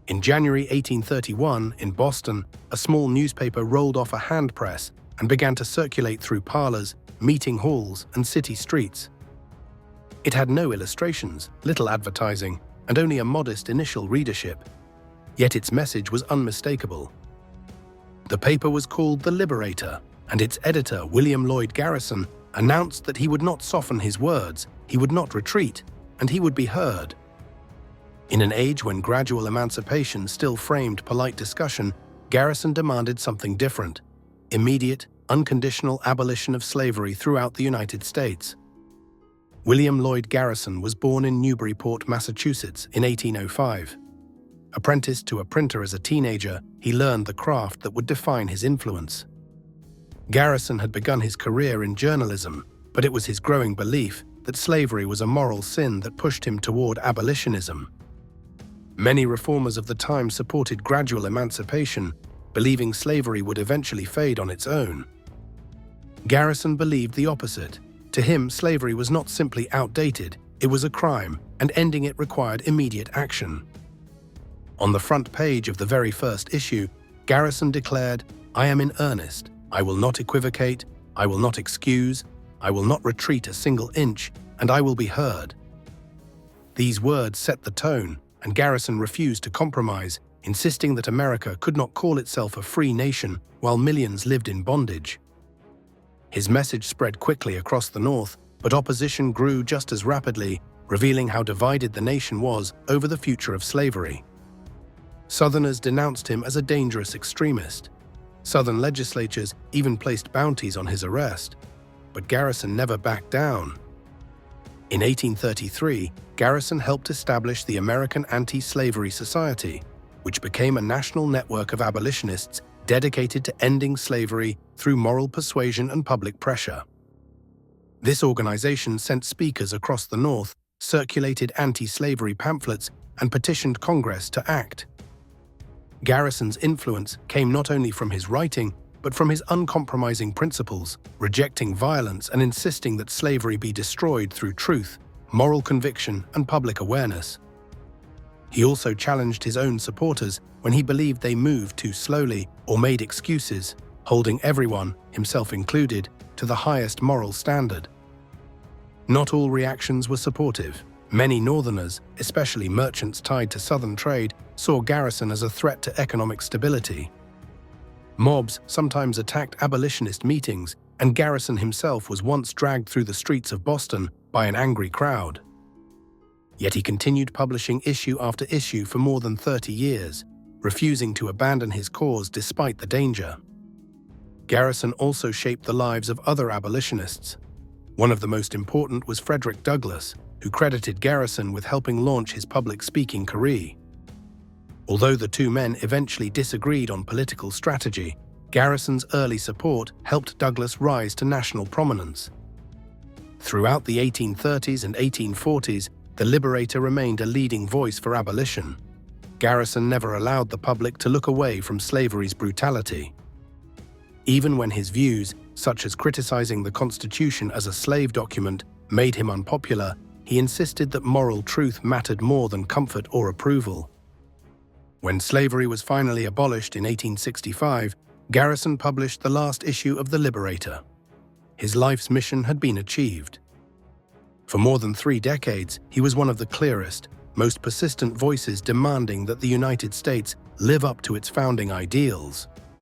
In January 1831, in Boston, a small newspaper rolled off a hand press and began to circulate through parlors, meeting halls, and city streets. It had no illustrations, little advertising, and only a modest initial readership. Yet its message was unmistakable. The paper was called The Liberator, and its editor, William Lloyd Garrison, announced that he would not soften his words, he would not retreat, and he would be heard. In an age when gradual emancipation still framed polite discussion, Garrison demanded something different: immediate, unconditional abolition of slavery throughout the United States. William Lloyd Garrison was born in Newburyport, Massachusetts, in 1805. Apprenticed to a printer as a teenager, he learned the craft that would define his influence. Garrison had begun his career in journalism, but it was his growing belief that slavery was a moral sin that pushed him toward abolitionism. Many reformers of the time supported gradual emancipation, believing slavery would eventually fade on its own. Garrison believed the opposite. To him, slavery was not simply outdated, it was a crime, and ending it required immediate action. On the front page of the very first issue, Garrison declared, "I am in earnest. I will not equivocate, I will not excuse, I will not retreat a single inch, and I will be heard." These words set the tone, and Garrison refused to compromise, insisting that America could not call itself a free nation while millions lived in bondage. His message spread quickly across the North, but opposition grew just as rapidly, revealing how divided the nation was over the future of slavery. Southerners denounced him as a dangerous extremist. Southern legislatures even placed bounties on his arrest. But Garrison never backed down. In 1833, Garrison helped establish the American Anti-Slavery Society, which became a national network of abolitionists dedicated to ending slavery through moral persuasion and public pressure. This organization sent speakers across the North, circulated anti-slavery pamphlets, and petitioned Congress to act. Garrison's influence came not only from his writing, but from his uncompromising principles, rejecting violence and insisting that slavery be destroyed through truth, moral conviction, and public awareness. He also challenged his own supporters when he believed they moved too slowly or made excuses, holding everyone, himself included, to the highest moral standard. Not all reactions were supportive. Many Northerners, especially merchants tied to Southern trade, saw Garrison as a threat to economic stability. Mobs sometimes attacked abolitionist meetings, and Garrison himself was once dragged through the streets of Boston by an angry crowd. Yet he continued publishing issue after issue for more than 30 years, refusing to abandon his cause despite the danger. Garrison also shaped the lives of other abolitionists. One of the most important was Frederick Douglass, who credited Garrison with helping launch his public speaking career. Although the two men eventually disagreed on political strategy, Garrison's early support helped Douglass rise to national prominence. Throughout the 1830s and 1840s, the Liberator remained a leading voice for abolition. Garrison never allowed the public to look away from slavery's brutality. Even when his views, such as criticizing the Constitution as a slave document, made him unpopular, he insisted that moral truth mattered more than comfort or approval. When slavery was finally abolished in 1865, Garrison published the last issue of The Liberator. His life's mission had been achieved. For more than 3 decades, he was one of the clearest, most persistent voices demanding that the United States live up to its founding ideals.